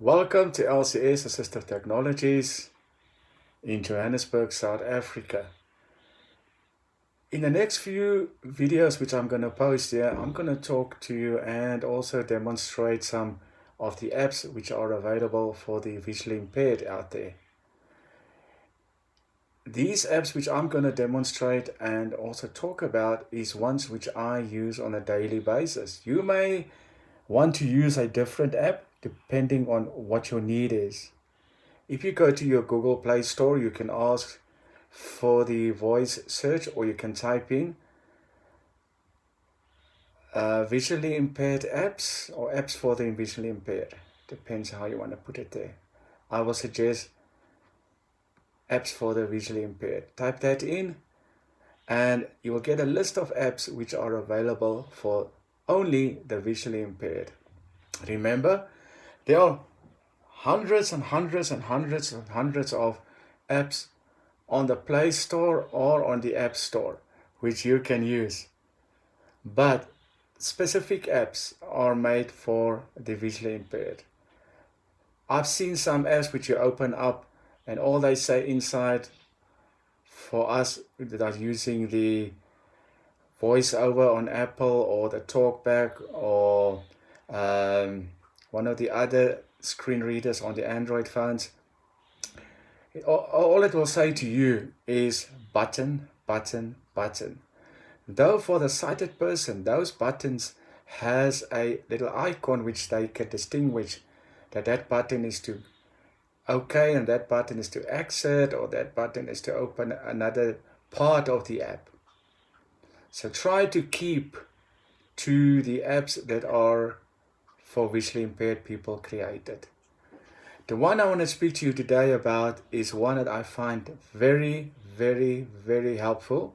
Welcome to LCS Assistive Technologies in Johannesburg, South Africa. In the next few videos which I'm going to post here, I'm going to talk to you and also demonstrate some of the apps which are available for the visually impaired out there. These apps which I'm going to demonstrate and also talk about is ones which I use on a daily basis. You may want to use a different app depending on what your need is. If you go to your Google Play Store, you can ask for the voice search, or you can type in visually impaired apps or apps for the visually impaired. Depends how you want to put it there. I will suggest apps for the visually impaired. Type that in and you will get a list of apps which are available for only the visually impaired. Remember, there are hundreds and hundreds and hundreds and hundreds of apps on the Play Store or on the App Store which you can use. But specific apps are made for the visually impaired. I've seen some apps which you open up and all they say inside for us that are using the voiceover on Apple or the TalkBack or one of the other screen readers on the Android phones, all it will say to you is button, button, button. Though for the sighted person, those buttons has a little icon which they can distinguish that button is to OK and that button is to exit, or that button is to open another part of the app. So try to keep to the apps that are for visually impaired people created. The one I want to speak to you today about is one that I find very, very, very helpful.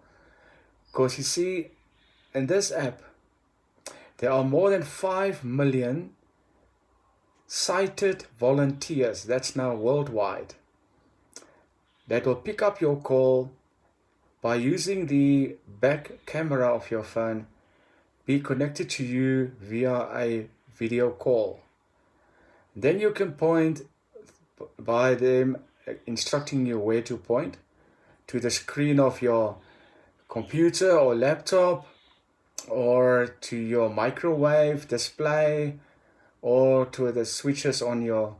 Because you see, in this app, there are more than 5 million sighted volunteers, that's now worldwide, that will pick up your call by using the back camera of your phone, be connected to you via a video call. Then you can point by them instructing you where to point to the screen of your computer or laptop, or to your microwave display, or to the switches on your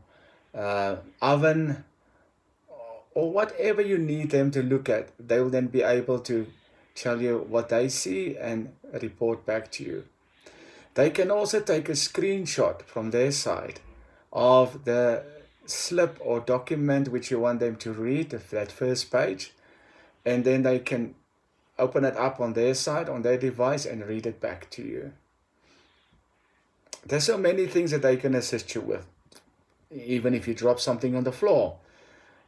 oven, or whatever you need them to look at. They will then be able to tell you what they see and report back to you. They can also take a screenshot from their side of the slip or document which you want them to read, that first page, and then they can open it up on their side, on their device, and read it back to you. There's so many things that they can assist you with. Even if you drop something on the floor,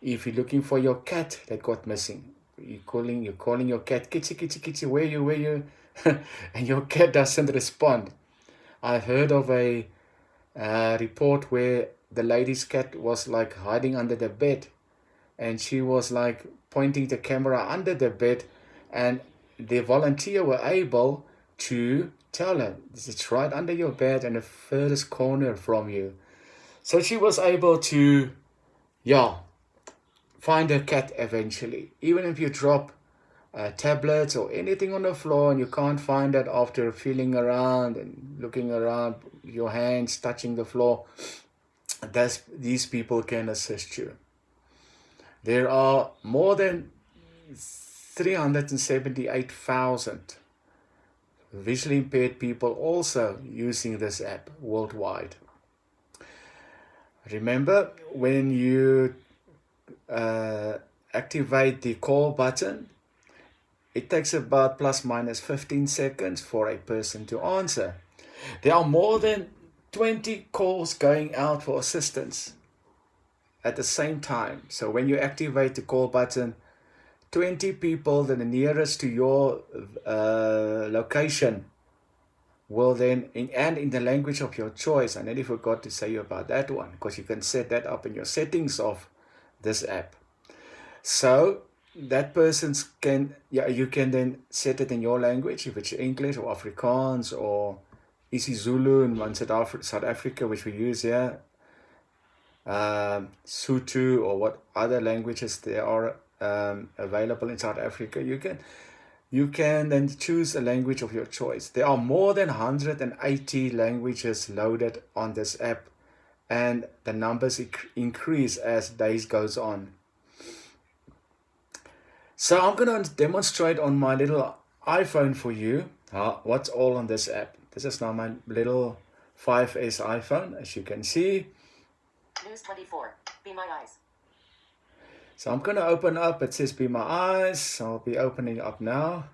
if you're looking for your cat that got missing, you're calling your cat, kitty, kitty, kitty, where you, and your cat doesn't respond. I've heard of a report where the lady's cat was like hiding under the bed, and she was like pointing the camera under the bed, and the volunteer were able to tell her it's right under your bed and the furthest corner from you. So she was able to find her cat eventually. Even if you drop tablets or anything on the floor and you can't find it after feeling around and looking around, your hands touching the floor, these people can assist you. There are more than 378,000 visually impaired people also using this app worldwide. Remember, when you activate the call button, it takes about plus minus 15 seconds for a person to answer. There are more than 20 calls going out for assistance at the same time. So when you activate the call button, 20 people that are nearest to your location will then, in the language of your choice. I nearly forgot to say about that one, because you can set that up in your settings of this app. So that person's you can then set it in your language, if it's English or Afrikaans or isiZulu in South Africa, which we use here, Sotho or what other languages there are available in South Africa. You can then choose a language of your choice. There are more than 180 languages loaded on this app, and the numbers increase as days goes on. So I'm going to demonstrate on my little iPhone for you what's all on this app. This is now my little 5S iPhone, as you can see. News 24. Be my eyes. So I'm going to open up. It says Be My Eyes. So I'll be opening up now.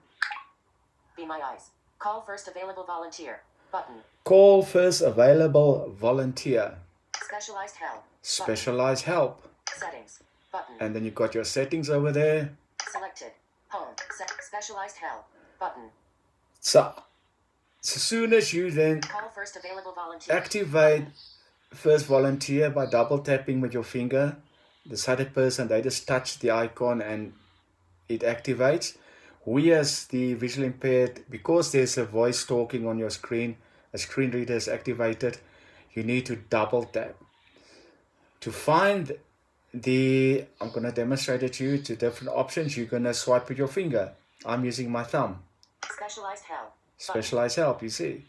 Be my eyes. Call first available volunteer. Button. Call first available volunteer. Specialized help. Specialized help. Settings. Button. And then you got your settings over there. Selected. Home. Specialized help. Button. So as soon as you then Call first available volunteer. activate first volunteer by double tapping with your finger, the sighted person, they just touch the icon and it activates. We as the visually impaired, because there's a voice talking on your screen, a screen reader is activated, you need to double tap. To find I'm going to demonstrate it to you, to different options, you're going to swipe with your finger. I'm using my thumb. Specialized help. Specialized help, you see.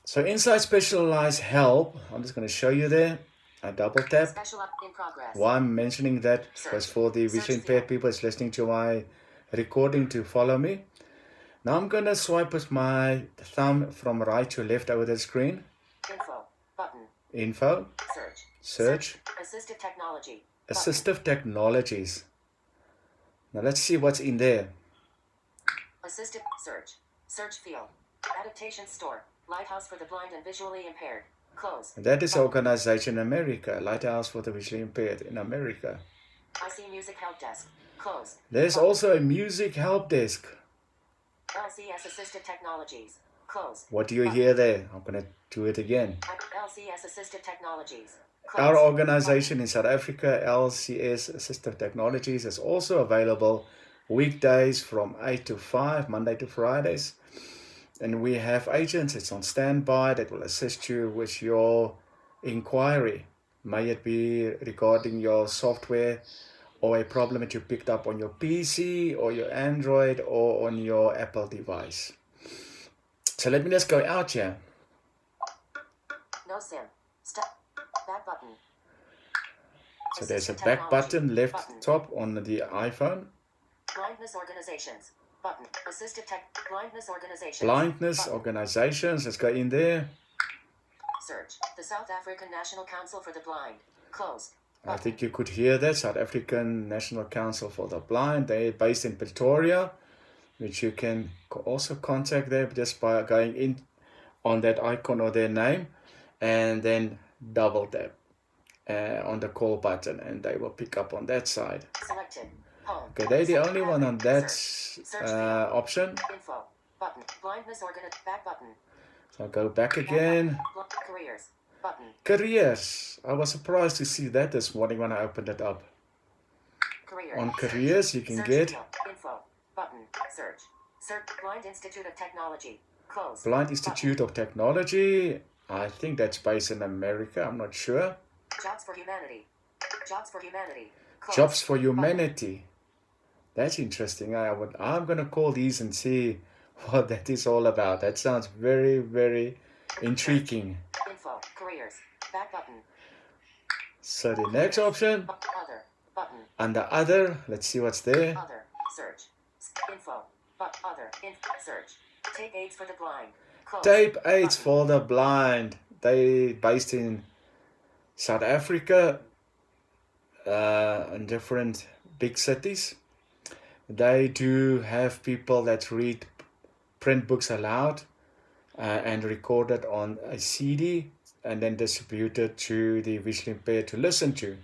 So inside specialized help, I'm just going to show you there. I double tap. In progress. Why I'm mentioning that was for the visually impaired people is listening to my recording to follow me. Now I'm going to swipe with my thumb from right to left over the screen. Info. Button. Info. Search. Assistive technology. Assistive technologies. Now let's see what's in there. Assistive search. Search field. Adaptation store. Lighthouse for the blind and visually impaired. Close. That is an organization in America. Lighthouse for the visually impaired in America. IC Music Help Desk. Close. There's also a music help desk. LCS Assistive Technologies. Close. What do you hear there? I'm going to do it again. LCS Assistive Technologies. Close. Our organization in South Africa, LCS Assistive Technologies, is also available weekdays from 8 to 5, Monday to Fridays. And we have agents, it's on standby, that will assist you with your inquiry. May it be regarding your software or a problem that you picked up on your PC or your Android or on your Apple device. So let me just go out here. No SIM. Stop. Back button. So there's a back button left top on the iPhone. Blindness organizations. Button. Assistive tech. Blindness organizations. Blindness button. organizations. Let's go in there. Search. The South African National Council for the Blind. Closed. I think you could hear that. South African National Council for the Blind. They're based in Pretoria, which you can also contact them just by going in on that icon or their name and then double tap on the call button and they will pick up on that side. Selected. Home. Okay, they're the only one on that option. Info. Button. Blindness back button. So I'll go back again. Careers. Button. Careers. I was surprised to see that this morning when I opened it up. Career. On careers, you can get info. Button. Search. Search. Blind Institute of Technology. Close. Blind Institute of Technology. I think that's based in America. I'm not sure. Jobs for Humanity. Jobs for Humanity. Close. Jobs for Humanity. That's interesting. I'm gonna call these and see what that is all about. That sounds very, very intriguing. Info. Careers. Back button. So the next option. Other. Button. Under other, let's see what's there. Other. Search. Info. Other. Search. Tape aids for the blind. Close. Tape aids for the blind. They based in South Africa, in different big cities. They do have people that read print books aloud and record it on a CD and then distribute it to the visually impaired to listen to.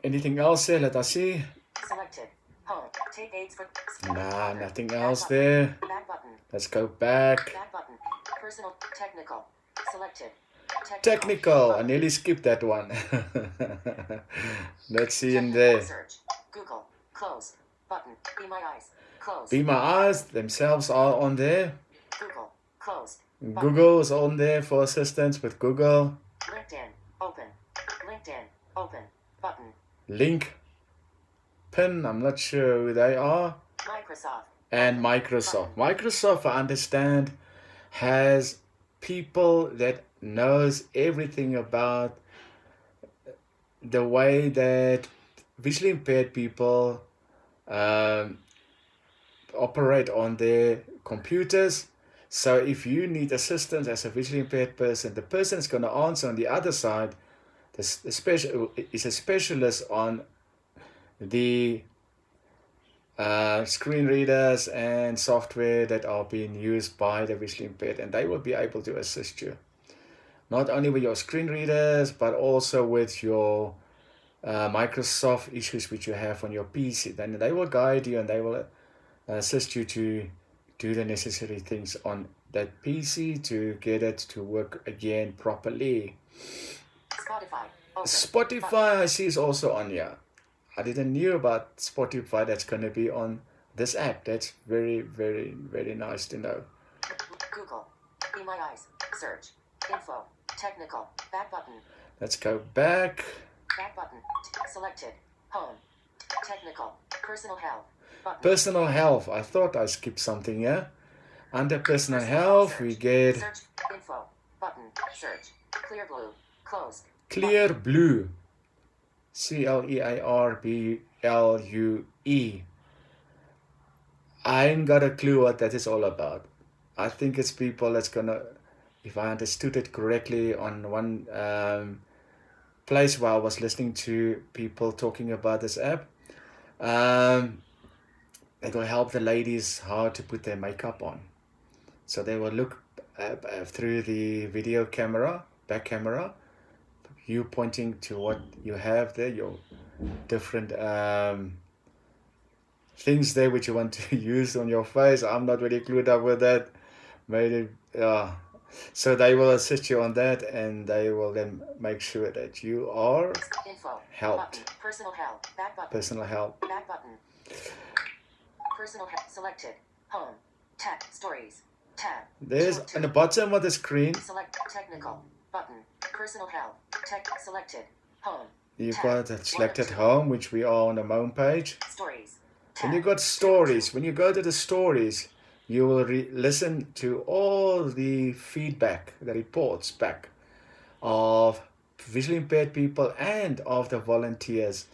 Anything else there? Let us see. Selected. Home. Tape aids for. Nah, nothing else there. Back button. Let's go back. Back button. Personal. Technical. Selected. Technical. I nearly skipped that one. Let's see in there. Search. Google. Close. Button. Be my eyes. Close. Be My Eyes themselves are on there. Google. Closed. Google is on there for assistance with Google. Learn LinkedIn. Open. LinkedIn. Open. Button. Link, Pin, I'm not sure who they are. Microsoft. And Open. Microsoft. Button. Microsoft, I understand, has people that knows everything about the way that visually impaired people um, operate on their computers. So if you need assistance as a visually impaired person, the person is going to answer on the other side is a specialist on the screen readers and software that are being used by the visually impaired, and they will be able to assist you not only with your screen readers but also with your Microsoft issues which you have on your PC. Then they will guide you and they will assist you to do the necessary things on that PC to get it to work again properly. Spotify. Open. Spotify I see is also on here. I didn't knew about Spotify that's going to be on this app. That's very, very, very nice to know. Google. Be my eyes. Search. Info. Technical. Back button. Let's go back. Back button. Selected. Home. Technical. Personal health. Button. Personal health. I thought I skipped something here. Under personal health, we get Search. Info. Button. Search. Clear blue. Closed. Clear Blue. CLEARBLUE. I ain't got a clue what that is all about. I think it's people that's gonna, if I understood it correctly, on one place where I was listening to people talking about this app, it will help the ladies how to put their makeup on. So they will look through the video camera, back camera, you pointing to what you have there, your different things there which you want to use on your face. I'm not really clued up with that. Maybe, so they will assist you on that, and they will then make sure that you are Info. helped. Button. Personal health. Back button. Personal help. Back button. Personal health. Selected. Home. Tab. Stories. Tab. There's Two. on the bottom of the screen, Select technical. Button. Personal health. Tech. Selected. Home. you've Tab. got a selected home, which we are on the home page. Stories. Then Tab. you got stories. When you go to the stories, you will listen to all the feedback, the reports back of visually impaired people and of the volunteers,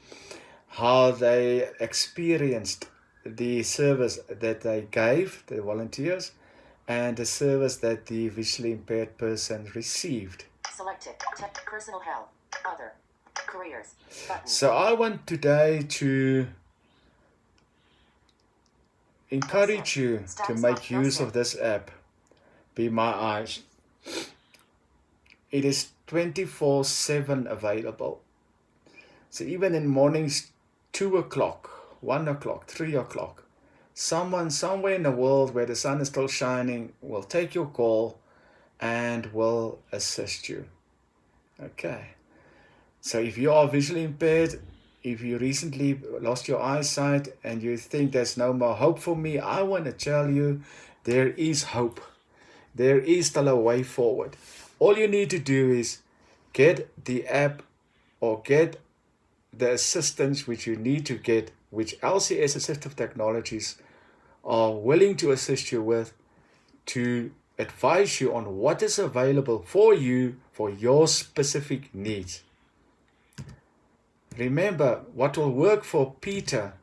how they experienced the service that they gave, the volunteers, and the service that the visually impaired person received. Selected. Tech. Personal health. Other. Careers. Button. So I want today to encourage you to make use of this app, Be My Eyes. It is 24/7 available. So even in mornings, 2 o'clock, 1 o'clock, 3 o'clock, someone somewhere in the world where the sun is still shining will take your call and will assist you. Okay. So if you are visually impaired, if you recently lost your eyesight and you think there's no more hope for me, I want to tell you there is hope. There is still a way forward. All you need to do is get the app or get the assistance which you need to get, which LCS Assistive Technologies are willing to assist you with, to advise you on what is available for you for your specific needs. Remember, what will work for Peter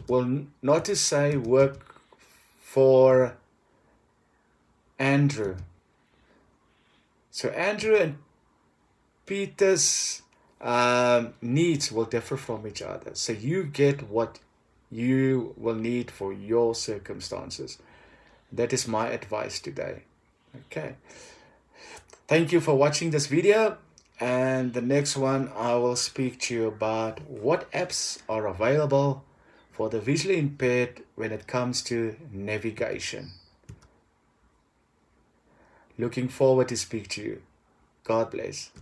will not to say work for Andrew. So Andrew and Peter's needs will differ from each other. So you get what you will need for your circumstances. That is my advice today. Okay. Thank you for watching this video. And the next one, I will speak to you about what apps are available for the visually impaired when it comes to navigation. Looking forward to speak to you. God bless.